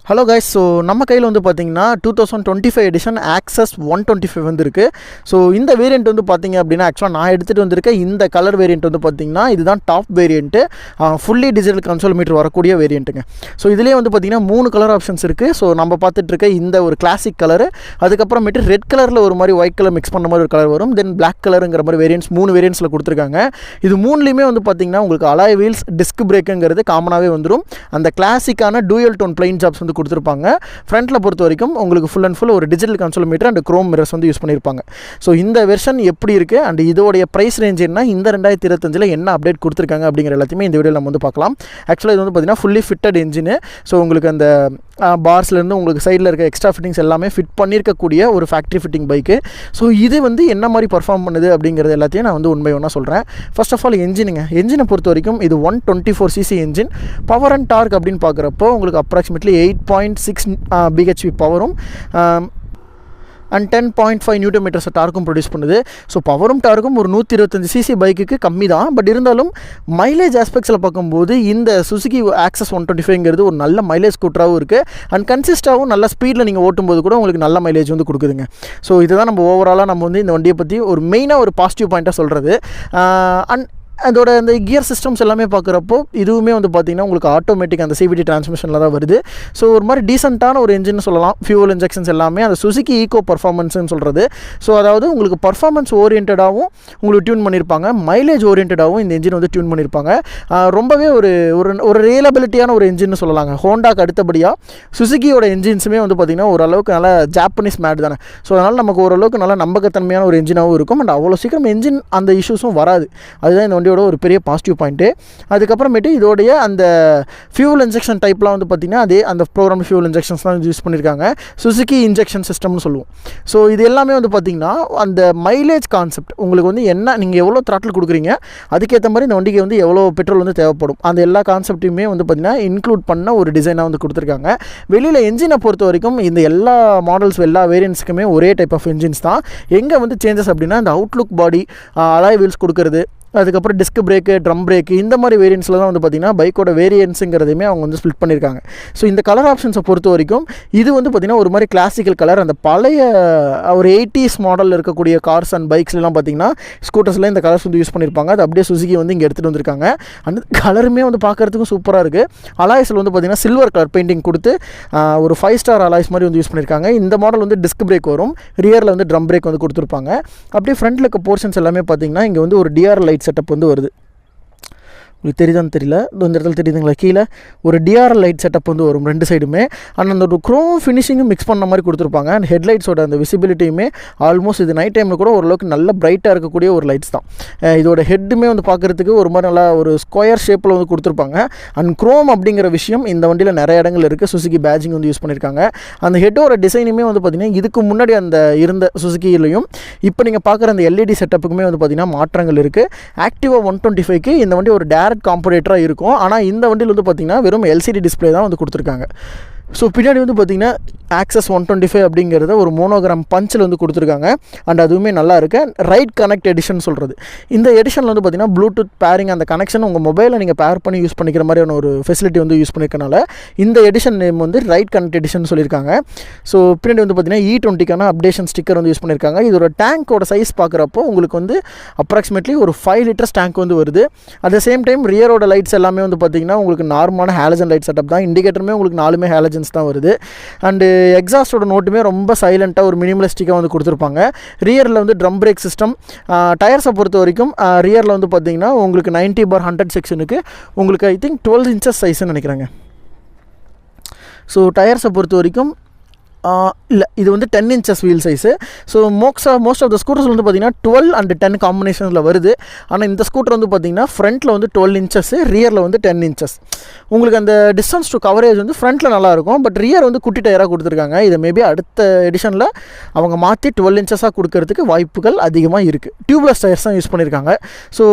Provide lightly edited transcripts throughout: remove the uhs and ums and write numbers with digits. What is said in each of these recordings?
Hello guys, so நம்ம கையில் வந்து பார்த்தீங்கன்னா 2025 எடிஷன் ஆக்சஸ் 125 வந்துருக்கு. ஸோ இந்த வேரியண்ட் வந்து பார்த்தீங்க அப்படின்னா ஆக்சுவலாக நான் எடுத்துகிட்டு வந்திருக்கேன் இந்த கலர் வேரியண்ட் வந்து பார்த்தீங்கன்னா இதுதான் top variant, fully digital console meter வரக்கூடிய வேரியண்ட்டுங்க. ஸோ இதிலே வந்து பார்த்தீங்கன்னா 3 கலர் ஆப்ஷன்ஸ் இருக்குது. ஸோ நம்ம பார்த்துட்டு இருக்க இந்த ஒரு கிளாசிக் கலரு, அதுக்கப்புறமேட்டு ரெட் கலரில் ஒரு மாதிரி ஒயிட் கலர் மிக்ஸ் பண்ண மாதிரி ஒரு கலர் வரும், தென் பிளாக் கலருங்கிற மாதிரி வேரியன்ட்ஸ் 3 வேரியன்ட்ஸில் கொடுத்துருக்காங்க. இது மூணுலேயுமே வந்து பார்த்தீங்கன்னா உங்களுக்கு அலாய் வீல்ஸ், டிஸ்க் பிரேக்குங்கிறது காமனாகவே வந்துடும். அந்த கிளாசிக்கான டூயல் டோன் பிளைன் ஜாப்ஸ் வந்து கொடுத்துருப்பாங்க. ஃப்ரண்ட்டில் பொறுத்த வரைக்கும் உங்களுக்கு ஃபுல் அண்ட் ஃபுல் ஒரு digital console meter and chrome mirrors வந்து யூஸ் பண்ணியிருப்பாங்க. ஸோ இந்த வெர்ஷன் எப்படி இருக்குது அண்ட் இதோடைய ப்ரைஸ் ரேஞ்ச் என்ன, இந்த 2025 என்ன அப்டேட் கொடுத்துருக்காங்க அப்படிங்கிற எல்லாத்தையுமே இந்த வீடியோவில் நம்ம வந்து பார்க்கலாம். ஆக்சுவலாக இது வந்து பார்த்தீங்கன்னா ஃபுல்லி ஃபிட்டட் என்ஜின். ஸோ உங்களுக்கு அந்த பார்ஸ்லேருந்து உங்களுக்கு சைடில் இருக்க எக்ஸ்ட்ரா ஃபிட்டிங்ஸ் எல்லாமே ஃபிட் பண்ணியிருக்கக்கூடிய ஒரு ஃபேக்ட்ரி ஃபிட்டிங் பைக்கு. ஸோ இது வந்து என்ன மாதிரி பர்ஃபார்ம் பண்ணுது அப்படிங்கிறது எல்லாத்தையும் நான் வந்து உண்மை ஒன்றா சொல்கிறேன். ஃபர்ஸ்ட் ஆஃப் ஆல் என்ஜினை பொறுத்த வரைக்கும் இது 124cc engine. Power and dark அப்படின்னு பார்க்குறப்போ உங்களுக்கு அப்ராக்சிமேட்லி 8.6 bhp பவரும் அண்ட் 10.5 Nm டார்க்கும் ப்ரொடியூஸ் பண்ணுது. ஸோ பவரும் டார்க்கும் ஒரு 125cc பைக்குக்கு கம்மி தான். பட் இருந்தாலும் மைலேஜ் ஆஸ்பெக்ட்ஸில் பார்க்கும்போது இந்த சுசுகி ஆக்சஸ் 125ங்கிறது ஒரு நல்ல மைலேஜ் ஸ்கூட்டராகவும் இருக்குது அண்ட் கன்சிஸ்டாகவும் நல்ல ஸ்பீடில் நீங்கள் ஓட்டும்போது கூட உங்களுக்கு நல்ல மைலேஜ் வந்து கொடுக்குதுங்க. ஸோ இதுதான் நம்ம ஓவராலாக நம்ம வந்து இந்த வண்டியை பற்றி ஒரு மெயினாக ஒரு பாசிட்டிவ் பாயிண்ட்டாக சொல்கிறது. அண்ட் அதோட அந்த கியர் சிஸ்டம்ஸ் எல்லாமே பார்க்குறப்போ இதுவுமே வந்து பார்த்திங்கன்னா உங்களுக்கு ஆட்டோமேட்டிக் அந்த சிவிடி டிரான்ஸ்மிஷனில் தான் வருது. ஸோ ஒரு மாதிரி டீசெண்டான ஒரு என்ஜின் சொல்லலாம். ஃபியூவல் இன்ஜெக்ஷன்ஸ் எல்லாமே அந்த சுசுகி ஈகோ பர்ஃபார்மன்ஸ்னு சொல்கிறது. ஸோ அதாவது உங்களுக்கு பர்ஃபார்மன்ஸ் ஓரியன்டாகவும் உங்களுக்கு டியூன் பண்ணியிருப்பாங்க, மைலேஜ் ஓரியன்டாகவும் இந்த என்ஜின் வந்து டியூன் பண்ணியிருப்பாங்க. ரொம்பவே ஒரு ஒரு ரியலபிலிட்டியான ஒரு என்ஜின்னு சொல்லலாங்க. ஹோண்டாக்கு அடுத்தபடியாக சுசுகியோட என்ஜின்ஸுமே வந்து பார்த்திங்கன்னா ஓரளவுக்கு நல்லா ஜாப்பனீஸ் மேட் தானே. ஸோ அதனால் நமக்கு ஓரளவுக்கு நல்லா நம்பகத்தன்மையான ஒரு என்ஜினாகவும் இருக்கும் அண்ட் அவ்வளோ சீக்கிரம் என்ஜின் அந்த இஷ்யூஸும் வராது. அதுதான் இந்த ஒரு பெரிய பாசிட்டிவ் பாயிண்ட்டு. அதுக்கப்புறமேட்டு இதோடைய அந்த ஃபியூல் இன்ஜெக்ஷன் டைப்லாம் வந்து பார்த்திங்கன்னா அதே அந்த ப்ரோக்ராம் ஃபியூல் இன்ஜெக்ஷன்ஸ்லாம் யூஸ் பண்ணியிருக்காங்க. சுசுகி இன்ஜெக்ஷன் சிஸ்டம்னு சொல்லுவோம். ஸோ இது எல்லாமே வந்து பார்த்திங்கன்னா அந்த மைலேஜ் கான்செப்ட் உங்களுக்கு வந்து என்ன, நீங்கள் எவ்வளோ த்ராட்டில் கொடுக்குறீங்க அதுக்கேற்ற மாதிரி இந்த வண்டிக்கு வந்து எவ்வளோ பெட்ரோல் வந்து தேவைப்படும் அந்த எல்லா கான்செப்டையுமே வந்து பார்த்திங்கன்னா இன்க்ளூட் பண்ண ஒரு டிசைனாக வந்து கொடுத்துருக்காங்க. வெளியில் என்ஜினை பொறுத்த வரைக்கும் இந்த எல்லா மாடல்ஸ் எல்லா வேரியன்ட்ஸுக்குமே ஒரே டைப் ஆஃப் என்ஜின்ஸ் தான். எங்கே வந்து சேஞ்சஸ் அப்படின்னா இந்த அவுட்லுக் பாடி, அலாய் வீல்ஸ் கொடுக்குறது, அதுக்கப்புறம் டிஸ்க் பிரேக்கு, ட்ரம் பிரேக்கு, இந்த மாதிரி வேரியன்ட்ஸில் தான் வந்து பார்த்திங்கன்னா பைக்கோட வேரியன்ஸுங்கிறதையுமே அவங்க வந்து ஸ்ப்ளிட் பண்ணியிருக்காங்க. ஸோ இந்த கலர் ஆப்ஷன்ஸை பொறுத்த வரைக்கும் இது வந்து பார்த்திங்கன்னா ஒரு மாதிரி கிளாசிக்கல் கலர். அந்த பழைய ஒரு 80s மாடலில் இருக்கக்கூடிய கார்ஸ் அண்ட் பைக்ஸ்லாம் பார்த்திங்கன்னா ஸ்கூட்டர்ஸில் இந்த கலர்ஸ் வந்து யூஸ் பண்ணியிருப்பாங்க. அது அப்படியே சுசுகி வந்து இங்கே எடுத்துகிட்டு வந்திருக்காங்க. அந்த கலருமே வந்து பார்க்குறதுக்கும் சூப்பராக இருக்குது. அலாய்ஸில் வந்து பார்த்திங்கன்னா சில்வர் கலர் பெயிண்டிங் கொடுத்து ஒரு 5 ஸ்டார் அலாய்ஸ் மாதிரி வந்து யூஸ் பண்ணியிருக்காங்க. இந்த மாடல் வந்து டிஸ்க் பிரேக் வரும், ரியரில் வந்து ட்ரம் பிரேக் வந்து கொடுத்துருப்பாங்க. அப்படியே ஃப்ரண்ட்டில் இருக்க போர்ஷன்ஸ் எல்லாமே பார்த்திங்கன்னா இங்கே வந்து ஒரு டிஆர் லைட் செட்டப் வந்து வருது. உங்களுக்கு தெரியுதான்னு தெரியல, இந்த இடத்துல தெரியுதுங்களா, கீழே ஒரு டிஆர்எல் லைட் செட்டப் வந்து வரும் ரெண்டு சைடுமே. அண்ட் அந்த ஒரு க்ரோம் ஃபினிஷிங்கும் மிக்ஸ் பண்ண மாதிரி கொடுத்துருப்பாங்க. அண்ட் ஹெட்லைட்ஸோட அந்த விசிபிலிட்டியுமே ஆல்மோஸ்ட் இது நைட் டைமில் கூட ஓரளவுக்கு நல்ல பிரைட்டாக இருக்கக்கூடிய ஒரு லைட்ஸ் தான். இதோட ஹெட்டுமே வந்து பார்க்குறதுக்கு ஒரு மாதிரி நல்லா ஒரு ஸ்கொயர் ஷேப்பில் வந்து கொடுத்துருப்பாங்க. அண்ட் க்ரோம் அப்படிங்கிற விஷயம் இந்த வண்டியில் நிறைய இடங்கள் இருக்குது. சுசுகி பேட்ஜிங் வந்து யூஸ் பண்ணியிருக்காங்க. அந்த ஹெட்டோட டிசைனுமே வந்து பார்த்திங்கன்னா இதுக்கு முன்னாடி அந்த இருந்த சுசுகியிலையும் இப்போ நீங்கள் பார்க்குற அந்த எல்இடி செட்டப்புக்குமே வந்து பார்த்திங்கன்னா மாற்றங்கள் இருக்குது. ஆக்டிவா 125க்கு இந்த வண்டி ஒரு டேரக்ட் காம்பரேட்டராக இருக்கும். ஆனால் இந்த வண்டியில் வந்து பார்த்திங்கன்னா வெறும் எல்சிடி டிஸ்பிளே தான் வந்து கொடுத்துருக்காங்க. ஸோ பின்னாடி வந்து பார்த்திங்கன்னா ஆக்சஸ் 125 அப்படிங்கிறத ஒரு மோனோகிராம் பஞ்சில் வந்து கொடுத்துருக்காங்க. அண்ட் அதுவுமே நல்லா இருக்கு. ரைட் கனெக்ட் எடிஷன் சொல்கிறது. இந்த எடிஷனில் வந்து பார்த்திங்கன்னா ப்ளூடூத் பேரிங் அந்த கனெக்ஷன் உங்கள் மொபைலில் நீங்கள் பேர் பண்ணி யூஸ் பண்ணிக்கிற மாதிரியான ஒரு ஃபெசிலிட்டி வந்து யூஸ் பண்ணிக்கிறனால இந்த எடிஷன் நேம் வந்து ரைட் கனெக்ட் எடிஷன் சொல்லியிருக்காங்க. ஸோ பின்னாடி வந்து பார்த்திங்கன்னா E20க்கான அப்டேஷன் ஸ்டிக்கர் வந்து யூஸ் பண்ணியிருக்காங்க. இதோட டேங்கோட சைஸ் பார்க்குறப்போ உங்களுக்கு வந்து அப்ராக்சிமேட்லி ஒரு 5 லிட்டர்ஸ் டேங்க் வந்து வருது. அட் த சேம் டைம் ரியரோட லைட்ஸ் எல்லாமே வந்து பார்த்திங்கன்னா உங்களுக்கு நார்மலான ஹாலஜன் லைட் செட்டப் தான். இண்டிகேட்டருமே உங்களுக்கு 4மே ஹாலஜன்ஸ் தான் வருது. அண்டு எக்ஸாஸ்டோட நோட்டுமே ரொம்ப சைலண்ட்டாக ஒரு மினிமலிஸ்டிக்காக வந்து கொடுத்துருப்பாங்க. ரியரில் வந்து ட்ரம் பிரேக் சிஸ்டம். டயர்ஸை பொறுத்த வரைக்கும் ரியரில் வந்து பார்த்திங்கன்னா உங்களுக்கு 90/100 செக்ஷனுக்கு உங்களுக்கு ஐ திங்க் 12 inches சைஸ்ன்னு நினைக்கிறாங்க. ஸோ டயர்ஸை பொறுத்த வரைக்கும் இல்லை, இது வந்து 10 inches wheel size. So most of the scooters வந்து பார்த்திங்கன்னா 12 and 10 காம்பினேஷனில் வருது. ஆனால் இந்த ஸ்கூட்டர் வந்து பார்த்திங்கன்னா ஃப்ரண்ட்டில் வந்து 12 inches, ரியரில் வந்து 10 inches. உங்களுக்கு அந்த டிஸ்டன்ஸ் டு கவரேஜ் வந்து ஃப்ரண்ட்டில் நல்லாயிருக்கும். பட் ரியர் வந்து குட்டி டயராக கொடுத்துருக்காங்க. இதை மேபி அடுத்த எடிஷனில் அவங்க மாற்றி 12 inches கொடுக்கறதுக்கு வாய்ப்புகள் அதிகமாக இருக்குது. டியூப்லெஸ் டயர்ஸ் தான் யூஸ் பண்ணியிருக்காங்க. So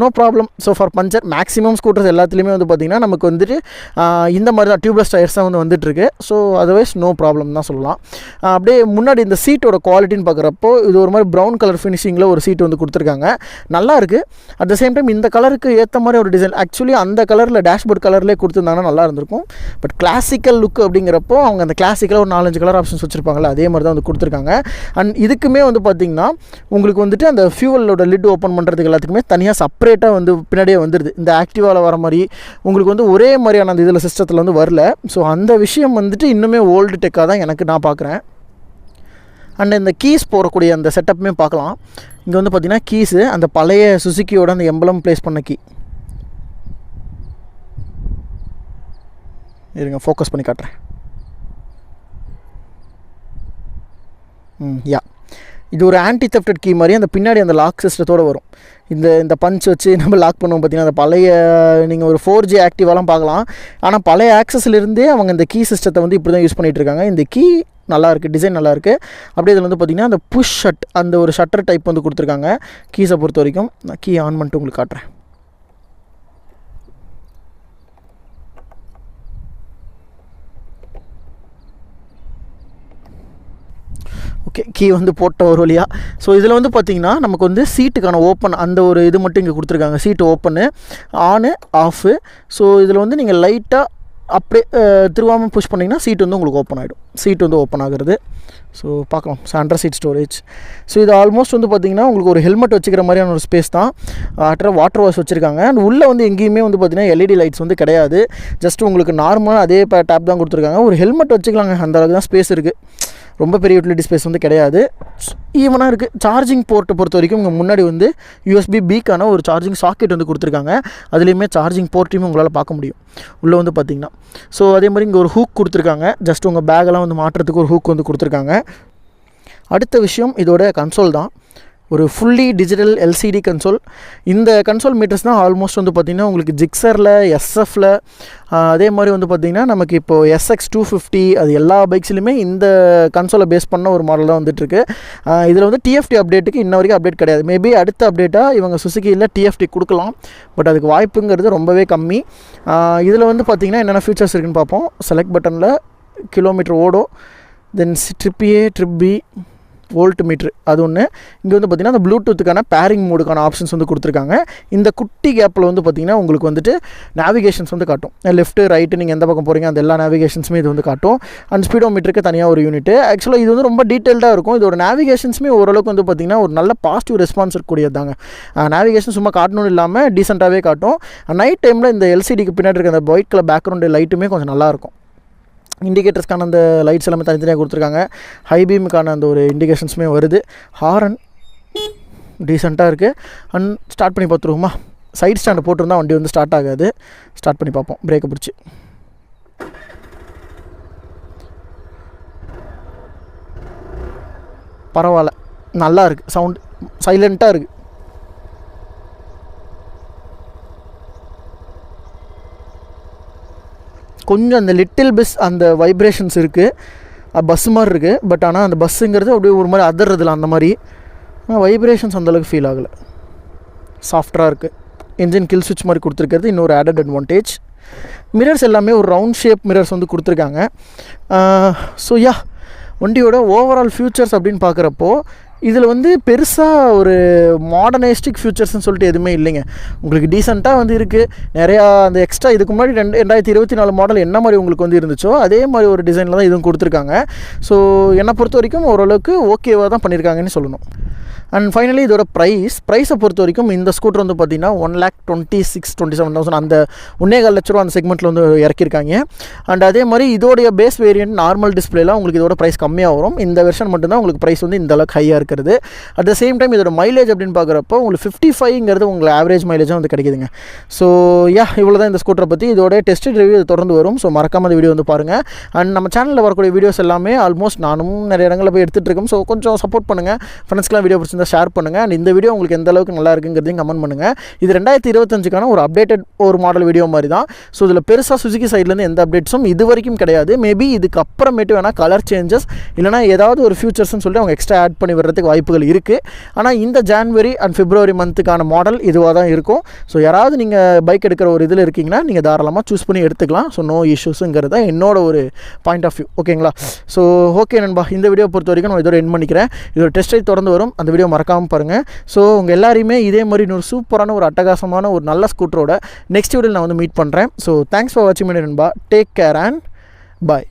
no problem. So for puncture maximum scooters எல்லாத்துலேயுமே வந்து பார்த்திங்கன்னா நமக்கு வந்துட்டு இந்த மாதிரி தான் டியூப்லெஸ் டயர்ஸ் தான் வந்து வந்துட்டுருக்கு. ஸோ அதர்வைஸ் நோ ப்ராப்ளம் தான் சொல்லலாம். சொல்லலாம். அப்படியே முன்னாடி இந்த சீட்டோட குவாலிட்டின்னு பார்க்குறப்போ இது ஒரு மாதிரி ப்ரௌன் கலர் ஃபினிஷிங்கில் ஒரு சீட் வந்து கொடுத்துருக்காங்க. நல்லாயிருக்கு. அட் த சேம் டைம் இந்த கலருக்கு ஏற்ற மாதிரி ஒரு டிசைன் ஆக்சுவலி அந்த கலரில் டேஷ்போர்ட் கலர்லேயே கொடுத்துருந்தாங்கன்னா நல்லா இருந்திருக்கும். பட் கிளாசிக்கல் லுக் அப்படிங்கிறப்போ அவங்க அந்த கிளாசிக்கலாக ஒரு 4-5 கலர் ஆப்ஷன்ஸ் வச்சுருப்பாங்கள்ல, அதே மாதிரி தான் வந்து கொடுத்துருக்காங்க. அண்ட் இதுக்குமே வந்து பார்த்திங்கன்னா உங்களுக்கு வந்துட்டு அந்த ஃபியூவலோட லிட் ஓப்பன் பண்ணுறதுக்கு எல்லாத்துக்குமே தனியாக செப்பரேட்டாக வந்து பின்னாடியே வந்துடுது. இந்த ஆக்டிவாவில் வர மாதிரி உங்களுக்கு வந்து ஒரே மாதிரியான அந்த இதில் சிஸ்டத்தில் வந்து வரல. ஸோ அந்த விஷயம் வந்துட்டு இன்னுமே ஓல்டு டெக்காக தான் நான் பார்க்குறேன். அண்ட் இந்த கீஸ் போடக்கூடிய அந்த செட்டப்புமே பார்க்கலாம். இங்கே வந்து பார்த்திங்கன்னா கீஸு அந்த பழைய சுசுக்கியோட அந்த எம்பளம் ப்ளேஸ் பண்ண கீ இருங்க, ஃபோக்கஸ் பண்ணி காட்டுறேன். யா, இது ஒரு ஆன்டி தெஃப்டட் கீ மாதிரி அந்த பின்னாடி அந்த லாக் சிஸ்டத்தோடு வரும். இந்த பஞ்ச் வச்சு நம்ம லாக் பண்ணுவோம் பார்த்திங்கன்னா, அந்த பழைய நீங்கள் ஒரு 4G ஆக்டிவாலாம் பார்க்கலாம். ஆனால் பழைய ஆக்சஸ்லேருந்தே அவங்க இந்த கீ சிஸ்டத்தை வந்து இப்படி தான் யூஸ் பண்ணிகிட்ருக்காங்க. இந்த கீ நல்லாயிருக்கு, டிசைன் நல்லாயிருக்கு. அப்படியே இதில் வந்து பார்த்திங்கன்னா அந்த புஷ் ஷட் அந்த ஒரு ஷட்டர் டைப் வந்து கொடுத்துருக்காங்க கீஸை பொறுத்த வரைக்கும். நான் கீ ஆன் பண்ணிட்டு உங்களுக்கு காட்டுறேன். ஓகே, கீ வந்து போட்ட ஒரு வழியாக. ஸோ இதில் வந்து பார்த்திங்கன்னா நமக்கு வந்து சீட்டுக்கான ஓப்பன் அந்த ஒரு இது மட்டும் இங்கே கொடுத்துருக்காங்க. சீட்டு ஓப்பனு, ஆனு, ஆஃபு. ஸோ இதில் வந்து நீங்கள் லைட்டாக அப்படியே திருவாமல் புஷ் பண்ணிங்கன்னா சீட் வந்து உங்களுக்கு ஓப்பன் ஆகிடும். சீட் வந்து ஓப்பன் ஆகுறது. ஸோ பார்க்கலாம், சென்டர் சீட் ஸ்டோரேஜ். ஸோ இது ஆல்மோஸ்ட் வந்து பார்த்திங்கன்னா உங்களுக்கு ஒரு ஹெல்மெட் வச்சுக்கிற மாதிரியான ஒரு ஸ்பேஸ் தான். வாட்டர் வாஷ் வச்சுருக்காங்க. அண்ட் உள்ளே வந்து எங்கேயுமே வந்து பார்த்திங்கன்னா எல்இடி லைட்ஸ் வந்து கிடையாது. ஜஸ்ட் உங்களுக்கு நார்மலாக அதே டேப் தான் கொடுத்துருக்காங்க. ஒரு ஹெல்மெட் வச்சுக்கலாங்க, அந்த அளவுக்கு தான் ஸ்பேஸ் இருக்குது. ரொம்ப பெரிய யூட்டிலிட்டி ஸ்பேஸ் வந்து கிடையாது. ஈவனாக இருக்குது. சார்ஜிங் போர்ட்டை பொறுத்த வரைக்கும் உங்கள் முன்னாடி வந்து USB-Bக்கான ஒரு சார்ஜிங் சாக்கெட் வந்து கொடுத்துருக்காங்க. அதுலேயுமே சார்ஜிங் போர்ட்டையுமே உங்களால் பார்க்க முடியும் உள்ளே வந்து பார்த்திங்கன்னா. ஸோ அதே மாதிரி இங்கே ஒரு ஹூக் கொடுத்துருக்காங்க. ஜஸ்ட் உங்கள் பேக்கெல்லாம் வந்து மாட்டுறதுக்கு ஒரு ஹூக் வந்து கொடுத்துருக்காங்க. அடுத்த விஷயம் இதோட கன்சோல் தான். ஒரு ஃபுல்லி டிஜிட்டல் LCD கன்சோல். இந்த கன்சோல் மீட்டர்ஸ் தான் ஆல்மோஸ்ட் வந்து பார்த்திங்கன்னா உங்களுக்கு ஜிக்ஸரில், SFல, அதே மாதிரி வந்து பார்த்திங்கன்னா நமக்கு இப்போது SX250 அது எல்லா பைக்ஸ்லையுமே இந்த கன்சோலை பேஸ் பண்ண ஒரு மாடல் தான் வந்துட்டுருக்கு. இதில் வந்து TFT அப்டேட்டுக்கு இன்ன வரைக்கும் அப்டேட் கிடையாது. மேபி அடுத்த அப்டேட்டாக இவங்க சுசுக்கியில் TFT கொடுக்கலாம். பட் அதுக்கு வாய்ப்புங்கிறது ரொம்பவே கம்மி. இதில் வந்து பார்த்திங்கன்னா என்னென்ன ஃபீச்சர்ஸ் இருக்குதுன்னு பார்ப்போம். செலக்ட் பட்டனில் கிலோமீட்டர் ஓடும், then trip A, trip B, voltmeter அது ஒன்று. இங்கே வந்து பார்த்திங்கன்னா அந்த ப்ளூடூத்துக்கான பேரிங் மோடுக்கான ஆப்ஷன்ஸ் வந்து கொடுத்துருக்காங்க. இந்த குட்டி கேப்பில் வந்து பார்த்திங்கன்னா உங்களுக்கு வந்துட்டு நேவிகேஷன்ஸ் வந்து காட்டும். லெஃப்ட்டு ரைட்டு நீங்கள் எந்த பக்கம் போகிறீங்க அந்த எல்லா நேவிகேஷன்ஸுமே இது வந்து காட்டும். அண்ட் ஸ்பீடோ மீட்டருக்கு தனியாக ஒரு யூனிட்டு. ஆக்சுவலாக இது வந்து ரொம்ப டீட்டெயில்டாக இருக்கும். இதோட நேவிகேஷன்ஸுமே ஓரளவுக்கு வந்து பார்த்திங்கன்னா ஒரு நல்ல பாசிட்டிவ் ரெஸ்பான்ஸ் இருக்கக்கூடியது தாங்க. நேவிகேஷன் சும்மா காட்டணும்னு இல்லாமல் டீசெண்டாகவே காட்டும். நைட் டைமில் இந்த LCDக்கு பின்னாடி இருக்க அந்த ஒயிட் கலர் பேக்ரவுண்டு லைட்டுமே கொஞ்சம் நல்லாயிருக்கும். இண்டிகேட்டர்ஸ்க்கான அந்த லைட்ஸ் எல்லாமே தனித்தனியாக கொடுத்துருக்காங்க. ஹை பீமுக்கான அந்த ஒரு இண்டிகேஷன்ஸுமே வருது. ஹாரன் டீசெண்டாக இருக்குது. அண்ட் ஸ்டார்ட் பண்ணி பார்த்துருவோமா? சைட் ஸ்டாண்டை போட்டிருந்தா வண்டி வந்து ஸ்டார்ட் ஆகாது. ஸ்டார்ட் பண்ணி பார்ப்போம். பிரேக்கை பிடிச்சி பரவாயில்ல, நல்லா இருக்குது. சவுண்டு சைலண்ட்டாக இருக்குது. கொஞ்சம் அந்த லிட்டில் பிஸ் அந்த வைப்ரேஷன்ஸ் இருக்குது. பஸ் மாதிரி இருக்குது. பட் ஆனால் அந்த பஸ்ஸுங்கிறது அப்படியே ஒரு மாதிரி அதறதில்ல அந்த மாதிரி. ஆனால் வைப்ரேஷன்ஸ் அந்தளவுக்கு ஃபீல் ஆகலை. சாஃப்டாக இருக்குது. என்ஜின் கில் சுவிட்ச் மாதிரி கொடுத்துருக்கிறது இன்னொரு ஆடட் அட்வான்டேஜ். மிரர்ஸ் எல்லாமே ஒரு ரவுண்ட் ஷேப் மிரர்ஸ் வந்து கொடுத்துருக்காங்க. ஸோ யா, வண்டியோட ஓவரால் ஃபியூச்சர்ஸ் அப்படின்னு பார்க்குறப்போ இதில் வந்து பெருசாக ஒரு மாடர்னைஸ்டிக் ஃபியூச்சர்ஸ்னு சொல்லிட்டு எதுவுமே இல்லைங்க. உங்களுக்கு டீசெண்டாக வந்து இருக்குது. நிறையா அந்த எக்ஸ்ட்ரா இதுக்கு முன்னாடி 2024 மாடல் என்ன மாதிரி உங்களுக்கு வந்து இருந்துச்சோ அதே மாதிரி ஒரு டிசைனில் தான் இதுவும் கொடுத்துருக்காங்க. ஸோ என்னை பொறுத்த வரைக்கும் ஓரளவுக்கு ஓகேவாக தான் பண்ணியிருக்காங்கன்னு சொல்லணும். அண்ட் ஃபைனலி இதோட ப்ரைஸை பொறுத்த வரைக்கும் இந்த ஸ்கூட்டர் வந்து பார்த்திங்கன்னா 1,26,27,000 அந்த 1.25 லட்ச ரூபா அந்த செக்மெண்ட்டில் வந்து இறக்கியிருக்காங்க. அண்ட் அதே மாதிரி இதோடைய பேஸ் வேரியன்ட் நார்மல் டிஸ்பிளேலாம் உங்களுக்கு இதோட ப்ரைஸ் கம்மியாக வரும். இந்த வெர்ஷன் மட்டும்தான் உங்களுக்கு ப்ரைஸ் வந்து இந்த அளவுக்கு ஹையாக இருக்கிறது. அட் த சேம் டைம் இதோட மைலேஜ் அப்படின்னு பார்க்குறப்போ உங்களுக்கு 55ங்கிறது உங்களுக்கு ஆவரேஜ் மைலேஜாக வந்து கிடைக்குதுங்க. ஸோ இவ்வளோ தான் இந்த ஸ்கூட்டரை பற்றி. இதோட டெஸ்ட் ரிவ்யூ தொடர்ந்து வரும். ஸோ மறக்காம இந்த வீடியோ வந்து பாருங்கள். அண்ட் நம்ம சேனலில் வரக்கூடிய வீடியோஸ் எல்லாமே ஆல்மோஸ்ட் நானும் நிறைய இடங்களில் போய் எடுத்துகிட்டு இருக்கோம். ஸோ கொஞ்சம் சப்போர்ட் பண்ணுங்கள். ஃப்ரெண்ட்ஸ்க்குலாம் வீடியோ பிடிச்சிருந்தா ஷேர் பண்ணுங்கள். அண்ட் இந்த வீடியோ உங்களுக்கு எந்த அளவுக்கு நல்லா இருக்குங்கிறதையும் கமெண்ட் பண்ணுங்கள். இது 2025க்கான ஒரு அப்டேட்டட் ஒரு மாடல் வீடியோ மாதிரி தான். ஸோ இதில் பெருசாக சுசுகி சைட்லேருந்து எந்த அப்டேட்ஸும் இது வரைக்கும் கிடையாது. மேபி இதுக்கு அப்புறமேட்டு வேணால் கலர் சேஞ்சஸ் இல்லைனா ஏதாவது ஒரு ஃபியூச்சர்ஸ்னு சொல்லிட்டு அவங்க எக்ஸ்ட்ரா ஆட் பண்ணி வர்றது வரதுக்கு வாய்ப்புகள் இருக்குது. ஆனால் இந்த ஜான்வரி அண்ட் பிப்ரவரி மந்த்துக்கான மாடல் இதுவாக தான் இருக்கும். ஸோ யாராவது நீங்கள் பைக் எடுக்கிற ஒரு இதில் இருக்கீங்கன்னா நீங்கள் தாராளமாக சூஸ் பண்ணி எடுத்துக்கலாம். ஸோ நோ இஷ்யூஸுங்கிறது தான் என்னோட ஒரு பாயிண்ட் ஆஃப் வியூ. ஓகேங்களா? ஸோ ஓகே நண்பா, இந்த வீடியோ பொறுத்த வரைக்கும் நான் இதோட எண்ட் பண்ணிக்கிறேன். இதோட டெஸ்ட் ரைட் தொடர்ந்து வரும், அந்த வீடியோ மறக்காமல் பாருங்கள். ஸோ உங்கள் எல்லாரையுமே இதே மாதிரி இன்னொரு சூப்பரான ஒரு அட்டகாசமான ஒரு நல்ல ஸ்கூட்டரோட நெக்ஸ்ட் வீடியோவில் நான் வந்து மீட் பண்ணுறேன். ஸோ தேங்க்ஸ் ஃபார் வாட்சிங் நண்பா. Take care and bye.